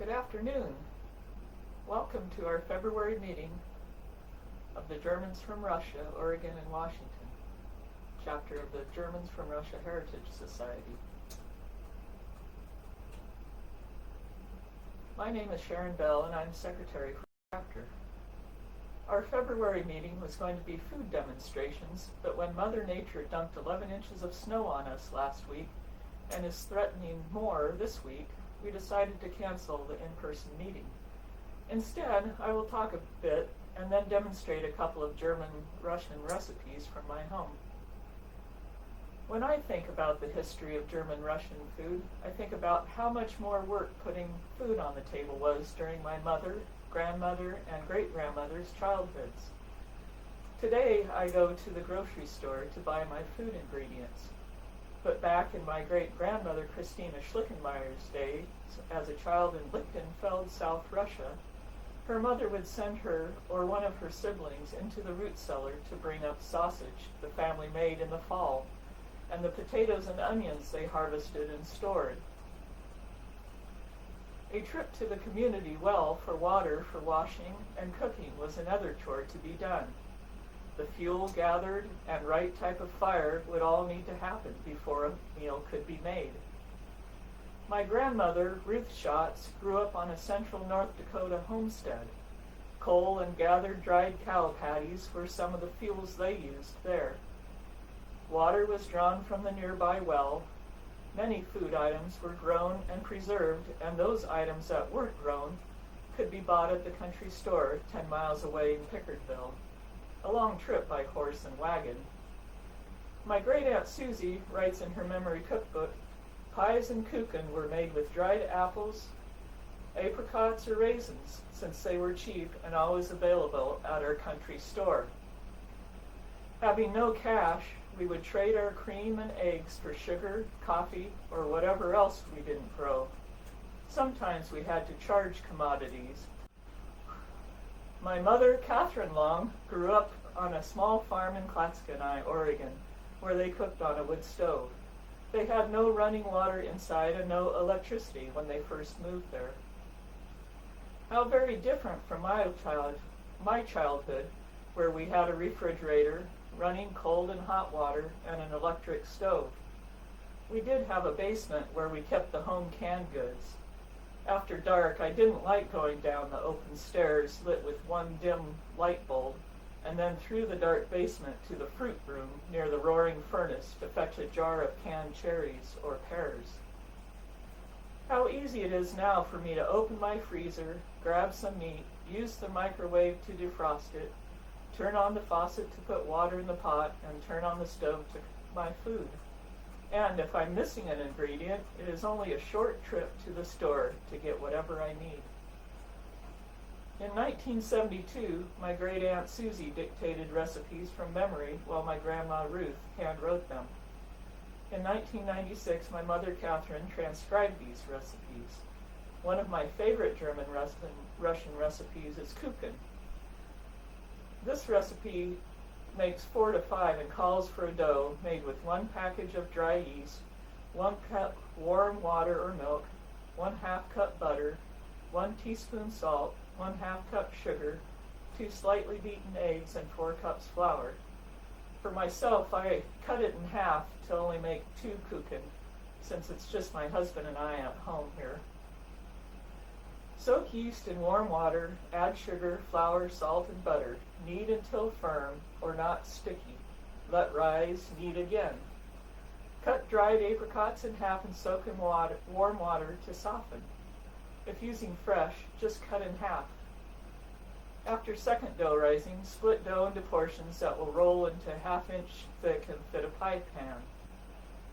Good afternoon. Welcome to our February meeting of the Germans from Russia, Oregon, and Washington, chapter of the Germans from Russia Heritage Society. My name is Sharon Bell, and I'm secretary for the chapter. Our February meeting was going to be food demonstrations, but when Mother Nature dumped 11 inches of snow on us last week and is threatening more this week, we decided to cancel the in-person meeting. Instead, I will talk a bit and then demonstrate a couple of German-Russian recipes from my home. When I think about the history of German-Russian food, I think about how much more work putting food on the table was during my mother, grandmother, and great-grandmother's childhoods. Today, I go to the grocery store to buy my food ingredients. But back in my great-grandmother Christina Schlickenmeyer's day, as a child in Lichtenfeld, South Russia, her mother would send her or one of her siblings into the root cellar to bring up sausage the family made in the fall, and the potatoes and onions they harvested and stored. A trip to the community well for water for washing and cooking was another chore to be done. The fuel gathered and right type of fire would all need to happen before a meal could be made. My grandmother, Ruth Schatz, grew up on a central North Dakota homestead. Coal and gathered dried cow patties were some of the fuels they used there. Water was drawn from the nearby well. Many food items were grown and preserved, and those items that weren't grown could be bought at the country store 10 miles away in Pickardville. A long trip by horse and wagon. My great-aunt Susie writes in her memory cookbook, pies and kuchen were made with dried apples, apricots, or raisins, since they were cheap and always available at our country store. Having no cash, we would trade our cream and eggs for sugar, coffee, or whatever else we didn't grow. Sometimes we had to charge commodities. My mother, Catherine Long, grew up on a small farm in Clatskanie, Oregon, where they cooked on a wood stove. They had no running water inside and no electricity when they first moved there. How very different from my childhood, where we had a refrigerator, running cold and hot water, and an electric stove. We did have a basement where we kept the home canned goods. After dark, I didn't like going down the open stairs lit with one dim light bulb, and then through the dark basement to the fruit room near the roaring furnace to fetch a jar of canned cherries or pears. How easy it is now for me to open my freezer, grab some meat, use the microwave to defrost it, turn on the faucet to put water in the pot, and turn on the stove to cook my food. And if I'm missing an ingredient, it is only a short trip to the store to get whatever I need. In 1972, my great-aunt Susie dictated recipes from memory while my grandma Ruth hand-wrote them. In 1996, my mother Catherine transcribed these recipes. One of my favorite German-Russian recipes is kuchen. This recipe makes 4 to 5 and calls for a dough made with 1 package of dry yeast, 1 cup warm water or milk, 1/2 cup butter, 1 teaspoon salt, 1/2 cup sugar, 2 slightly beaten eggs, and 4 cups flour. For myself, I cut it in half to only make 2 kuchen, since it's just my husband and I at home here. Soak yeast in warm water, add sugar, flour, salt, and butter. Knead until firm or not sticky. Let rise, knead again. Cut dried apricots in half and soak in warm water to soften. If using fresh, just cut in half. After second dough rising, split dough into portions that will roll into 1/2 inch thick and fit a pie pan.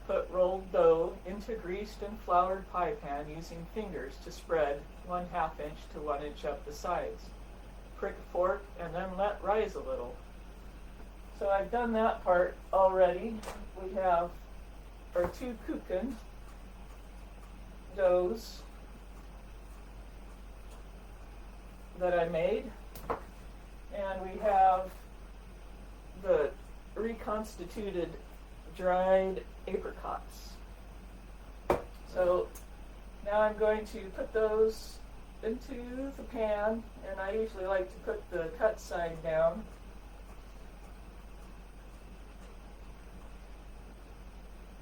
Put rolled dough into greased and floured pie pan using fingers to spread 1/2 inch to 1 inch up the sides. Prick a fork and then let rise a little. So I've done that part already. We have our 2 kuchen doughs that I made, and we have the reconstituted dried apricots. So now I'm going to put those into the pan, and I usually like to put the cut side down.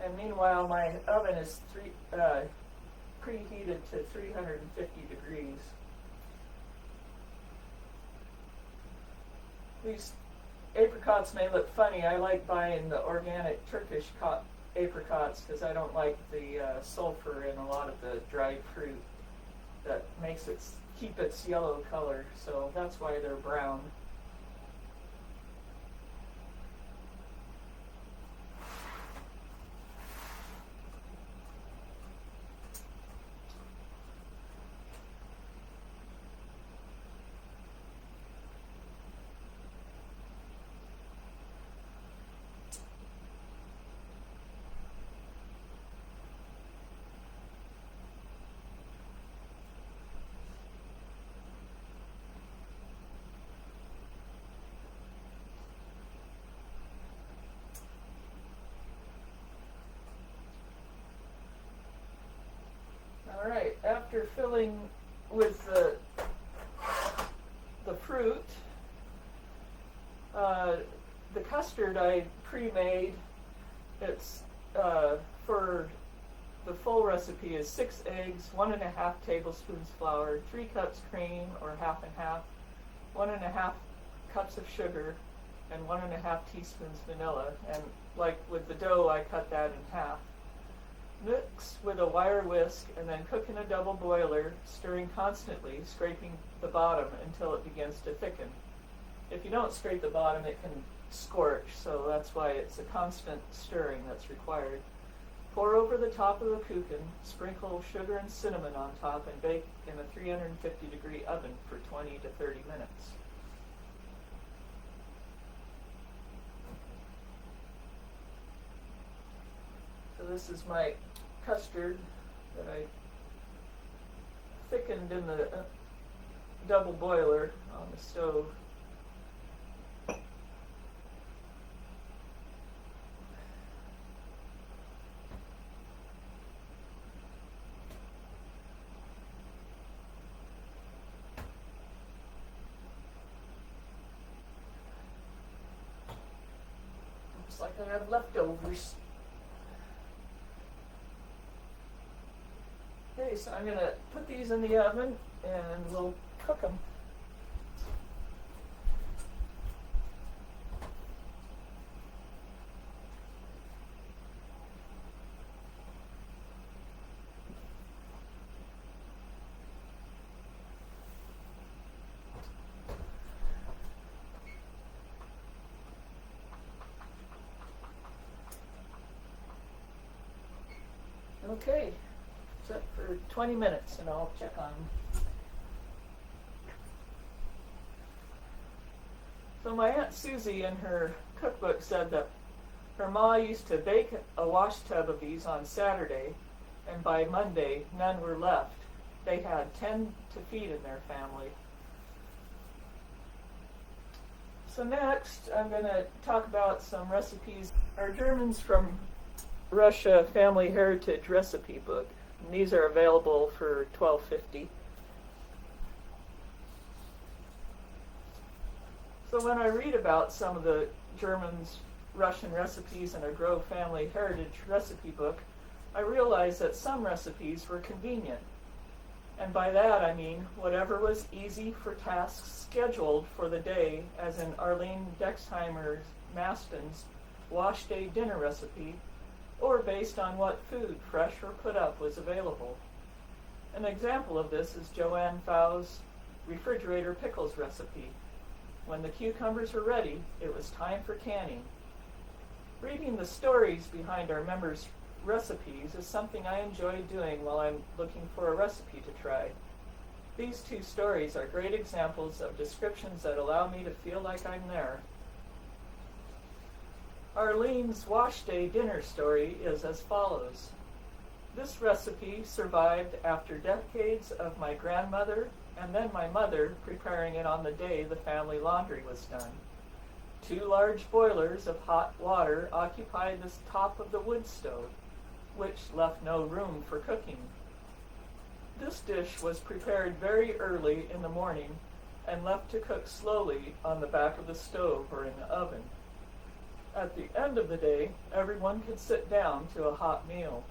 And meanwhile, my oven is preheated to 350 degrees. These apricots may look funny. I like buying the organic Turkish apricots because I don't like the sulfur in a lot of the dried fruit that makes it keep its yellow color. So that's why they're brown. All right, after filling with the fruit, the custard I pre-made, it's for the full recipe is 6 eggs, 1.5 tablespoons flour, 3 cups cream or half and half, 1.5 cups of sugar, and 1.5 teaspoons vanilla. And like with the dough, I cut that in half. Mix with a wire whisk and then cook in a double boiler, stirring constantly, scraping the bottom until it begins to thicken. If you don't scrape the bottom, it can scorch, so that's why it's a constant stirring that's required. Pour over the top of the kuchen, sprinkle sugar and cinnamon on top, and bake in a 350-degree oven for 20 to 30 minutes. So this is my custard that I thickened in the double boiler on the stove. Looks like I have leftovers. Okay, so I'm going to put these in the oven and we'll cook them. Okay. Set for 20 minutes and I'll check on them. So my Aunt Susie in her cookbook said that her ma used to bake a wash tub of these on Saturday, and by Monday none were left. They had 10 to feed in their family. So next I'm going to talk about some recipes. Our Germans from Russia Family Heritage Recipe Book. And these are available for $12.50. So when I read about some of the Germans' Russian recipes in a GROW Family Heritage Recipe Book, I realize that some recipes were convenient. And by that I mean whatever was easy for tasks scheduled for the day, as in Arlene Dexheimer's Maston's wash day dinner recipe, or based on what food, fresh or put up, was available. An example of this is Joanne Fow's refrigerator pickles recipe. When the cucumbers were ready, it was time for canning. Reading the stories behind our members' recipes is something I enjoy doing while I'm looking for a recipe to try. These 2 stories are great examples of descriptions that allow me to feel like I'm there. Arlene's wash day dinner story is as follows. This recipe survived after decades of my grandmother and then my mother preparing it on the day the family laundry was done. 2 large boilers of hot water occupied the top of the wood stove, which left no room for cooking. This dish was prepared very early in the morning and left to cook slowly on the back of the stove or in the oven. At the end of the day, everyone could sit down to a hot meal.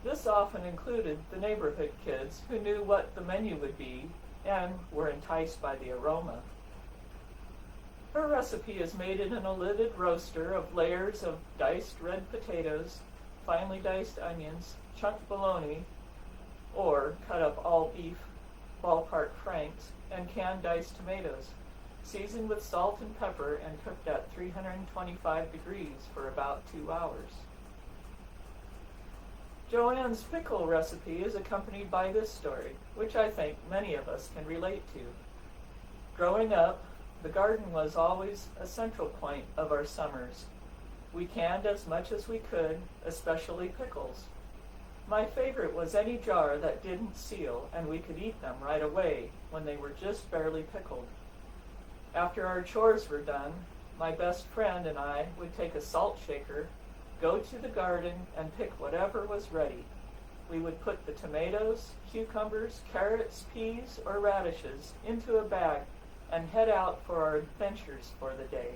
This often included the neighborhood kids who knew what the menu would be and were enticed by the aroma. Her recipe is made in a lidded roaster of layers of diced red potatoes, finely diced onions, chunked bologna, or cut up all beef, ballpark franks, and canned diced tomatoes, seasoned with salt and pepper and cooked at 325 degrees for about 2 hours. Joanne's pickle recipe is accompanied by this story, which I think many of us can relate to. Growing up, the garden was always a central point of our summers. We canned as much as we could, especially pickles. My favorite was any jar that didn't seal and we could eat them right away when they were just barely pickled. After our chores were done, my best friend and I would take a salt shaker, go to the garden, and pick whatever was ready. We would put the tomatoes, cucumbers, carrots, peas, or radishes into a bag and head out for our adventures for the day.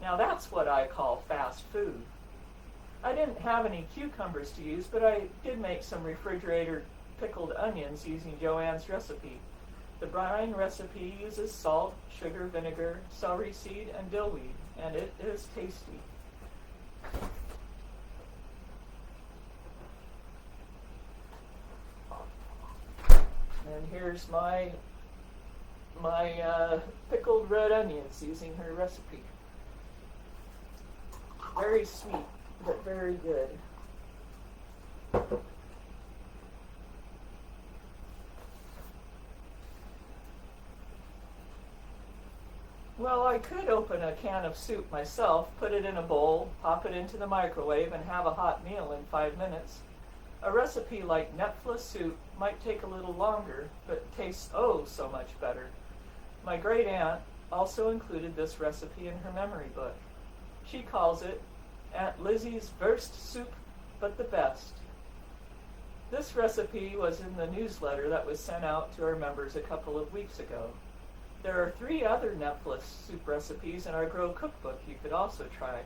Now that's what I call fast food. I didn't have any cucumbers to use, but I did make some refrigerator pickled onions using Joanne's recipe. The brine recipe uses salt, sugar, vinegar, celery seed, and dillweed, and it is tasty. And here's my pickled red onions using her recipe. Very sweet, but very good. Well, I could open a can of soup myself, put it in a bowl, pop it into the microwave, and have a hot meal in 5 minutes. A recipe like Netflix soup might take a little longer, but tastes oh so much better. My great aunt also included this recipe in her memory book. She calls it Aunt Lizzie's Worst Soup, but the best. This recipe was in the newsletter that was sent out to our members a couple of weeks ago. There are 3 other Netflix soup recipes in our GROW cookbook you could also try.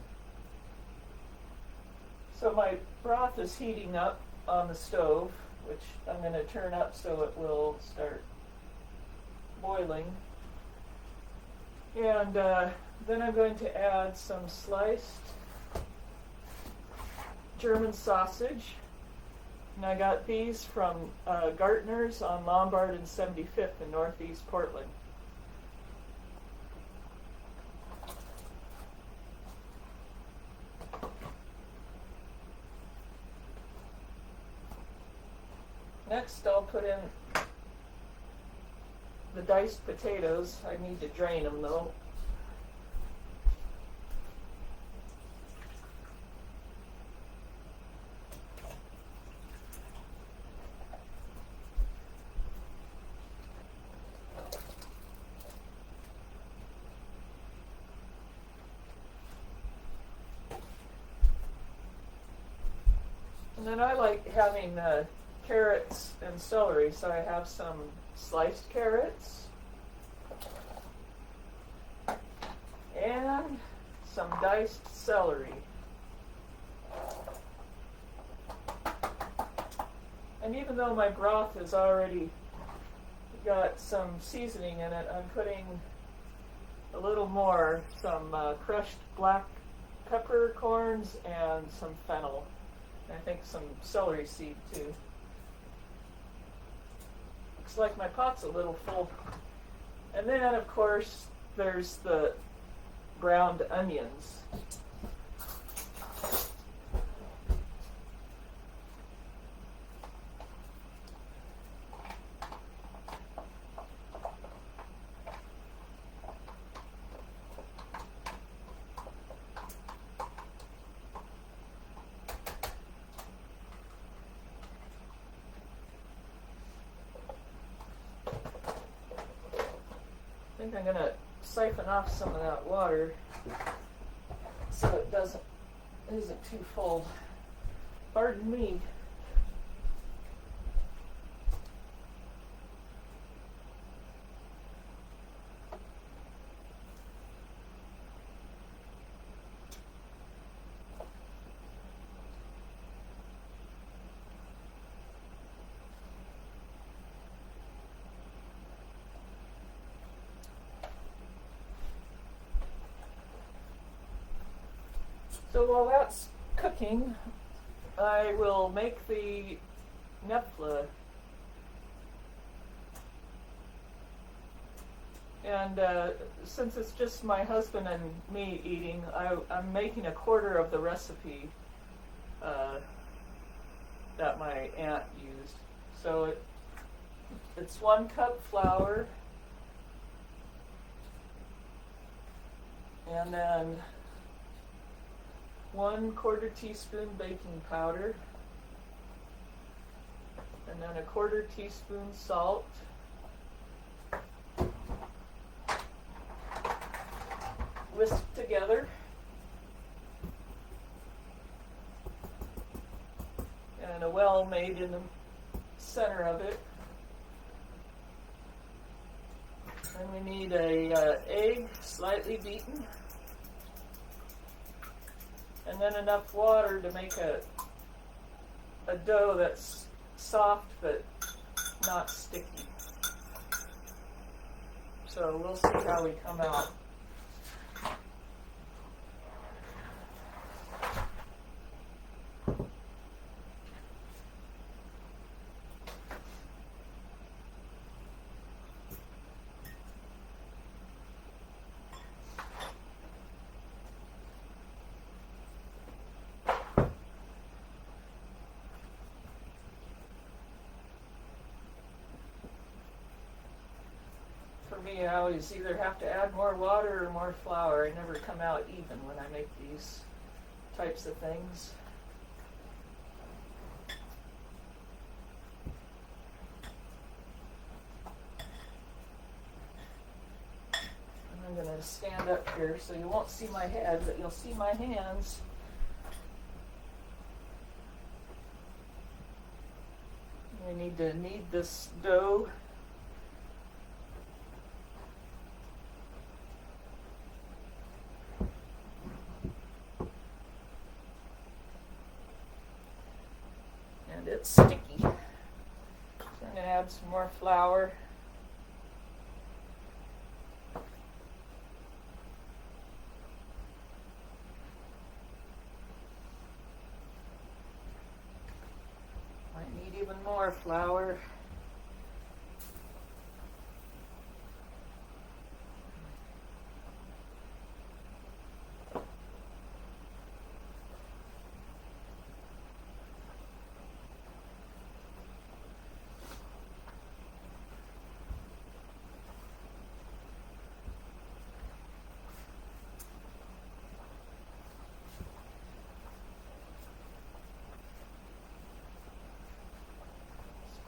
So my broth is heating up on the stove, which I'm going to turn up so it will start boiling. And then I'm going to add some sliced German sausage. And I got these from Gartner's on Lombard and 75th in Northeast Portland. Next, I'll put in the diced potatoes. I need to drain them though. And then I like having carrots and celery, so I have some sliced carrots and some diced celery. And even though my broth has already got some seasoning in it, I'm putting a little more, some crushed black peppercorns and some fennel. And I think some celery seed too. Looks like my pot's a little full. And then, of course, there's the ground onions. I think I'm going to siphon off some of that water so it isn't too full. Pardon me. So while that's cooking, I will make the nepla. And since it's just my husband and me eating, I'm making a quarter of the recipe that my aunt used. So it's 1 cup flour, and then 1/4 teaspoon baking powder, and then 1/4 teaspoon salt, whisk together, and a well made in the center of it. And we need a egg, slightly beaten, and then enough water to make a dough that's soft but not sticky. So we'll see how we come out. For me, I always either have to add more water or more flour. I never come out even when I make these types of things. And I'm going to stand up here so you won't see my head, but you'll see my hands. We need to knead this dough. It's sticky. So I'm going to add some more flour. Might need even more flour.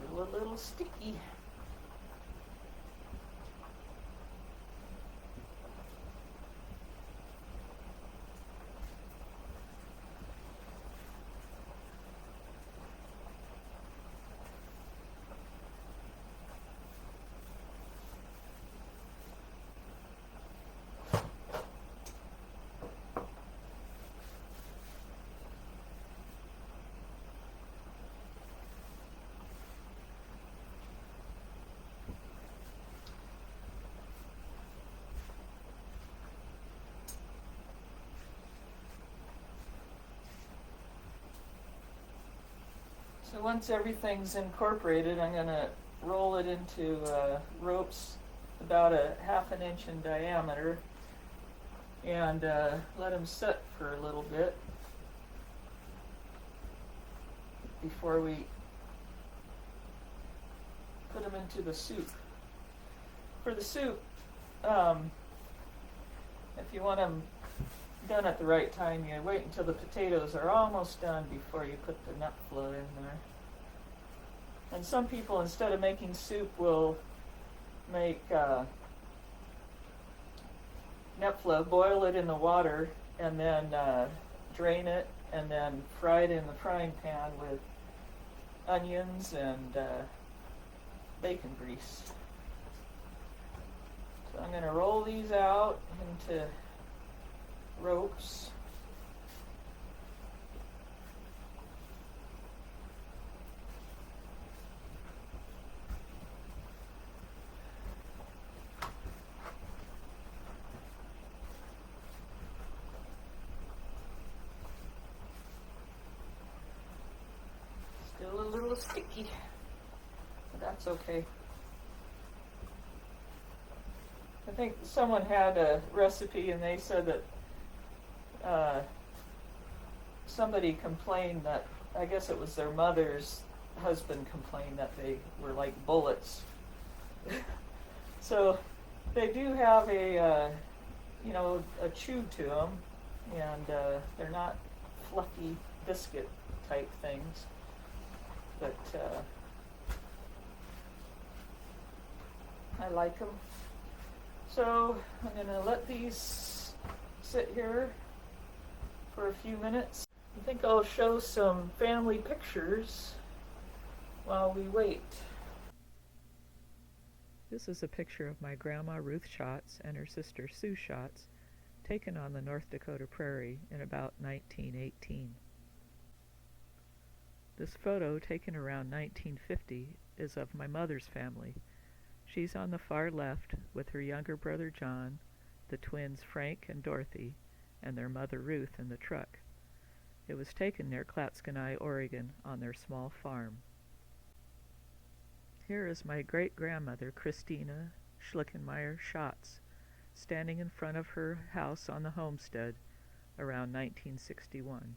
Still a little sticky. So once everything's incorporated, I'm going to roll it into ropes about 1/2 inch in diameter and let them set for a little bit before we put them into the soup. For the soup, if you want them done at the right time, you wait until the potatoes are almost done before you put the nepla in there. And some people, instead of making soup, will make nepla, boil it in the water, and then drain it, and then fry it in the frying pan with onions and bacon grease. So I'm going to roll these out into ropes. sticky. But that's okay. I think someone had a recipe and they said that somebody complained that, I guess it was their mother's husband complained that they were like bullets. So they do have a chew to them, and they're not fluffy biscuit type things, but I like them. So I'm going to let these sit here for a few minutes. I think I'll show some family pictures while we wait. This is a picture of my grandma Ruth Schatz and her sister Sue Schatz, taken on the North Dakota prairie in about 1918. This photo, taken around 1950, is of my mother's family. She's on the far left with her younger brother John, the twins Frank and Dorothy, and their mother Ruth in the truck. It was taken near Clatskanie, Oregon, on their small farm. Here is my great-grandmother, Christina Schlickenmeyer Schatz, standing in front of her house on the homestead around 1961.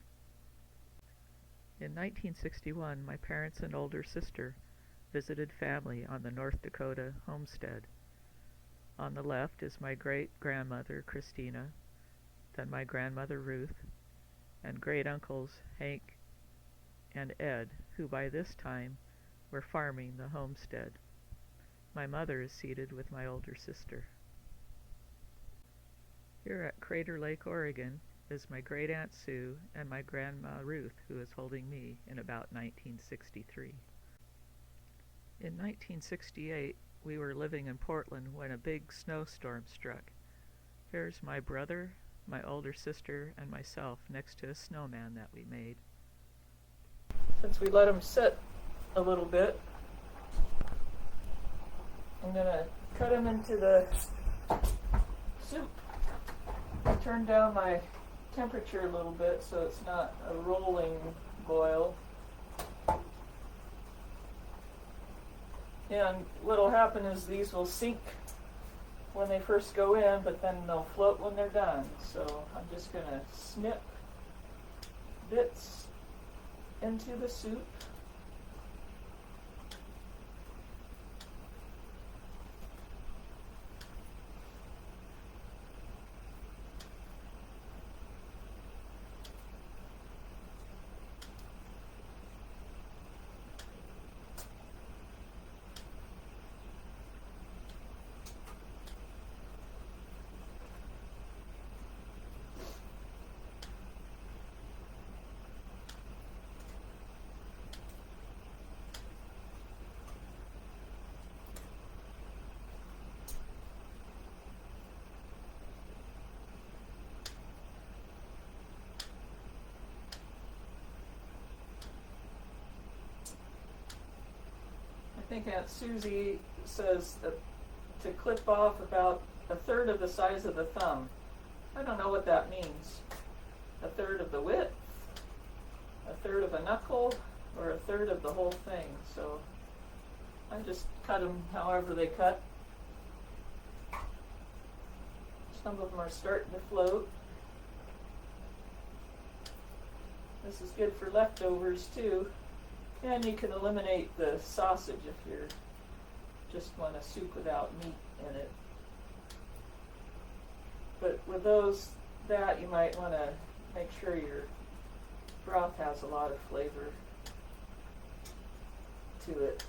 In 1961, my parents and older sister visited family on the North Dakota homestead. On the left is my great-grandmother, Christina, then my grandmother, Ruth, and great-uncles Hank and Ed, who by this time were farming the homestead. My mother is seated with my older sister. Here at Crater Lake, Oregon, is my great-aunt Sue and my grandma Ruth, who is holding me, in about 1963. In 1968, we were living in Portland when a big snowstorm struck. Here's my brother, my older sister, and myself next to a snowman that we made. Since we let them sit a little bit, I'm going to cut them into the soup. I turned down my temperature a little bit so it's not a rolling boil. And what'll happen is these will sink when they first go in, but then they'll float when they're done. So I'm just going to snip bits into the soup. I think Aunt Susie says that to clip off about a third of the size of the thumb. I don't know what that means. A third of the width, a third of a knuckle, or a third of the whole thing. So I just cut them however they cut. Some of them are starting to float. This is good for leftovers too. And you can eliminate the sausage if you just want a soup without meat in it. But with that you might want to make sure your broth has a lot of flavor to it,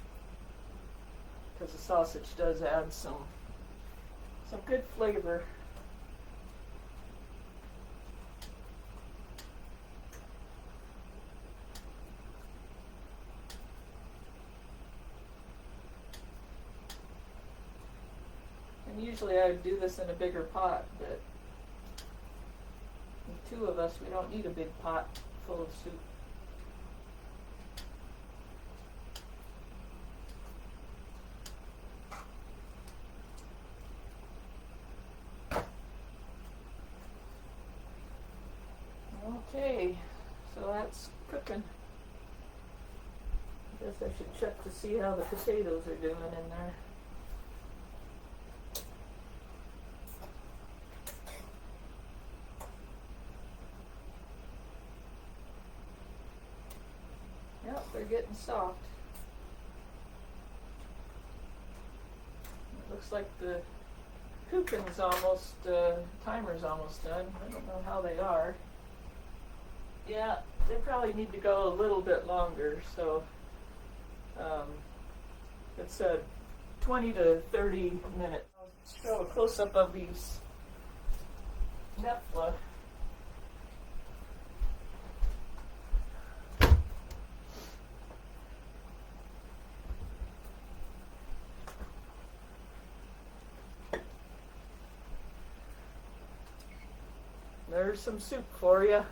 because the sausage does add some good flavor. Usually I would do this in a bigger pot, but with two of us, we don't need a big pot full of soup. Okay, so that's cooking. Guess I should check to see how the potatoes are doing in there. Yep, they're getting soft. It looks like the kuchen's almost, timer's almost done. I don't know how they are. Yeah, they probably need to go a little bit longer, so it said 20 to 30 minutes. I'll show a close-up of these Nepla. There's some soup for you.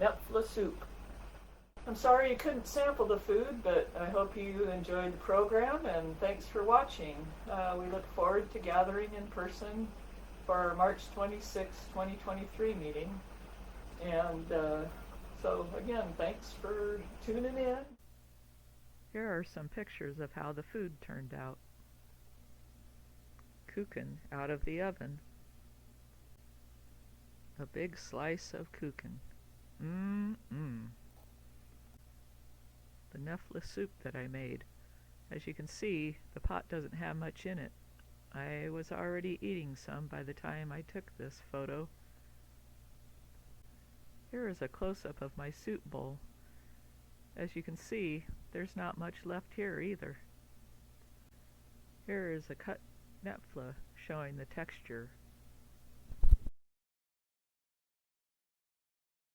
Nepla soup. I'm sorry you couldn't sample the food, but I hope you enjoyed the program, and thanks for watching. We look forward to gathering in person for our March 26, 2023 meeting. And so again, thanks for tuning in. Here are some pictures of how the food turned out. Kuchen out of the oven. A big slice of kuchen. The Nepla soup that I made. As you can see, the pot doesn't have much in it. I was already eating some by the time I took this photo. Here is a close-up of my soup bowl. As you can see, there's not much left here either. Here is a cut Nepla showing the texture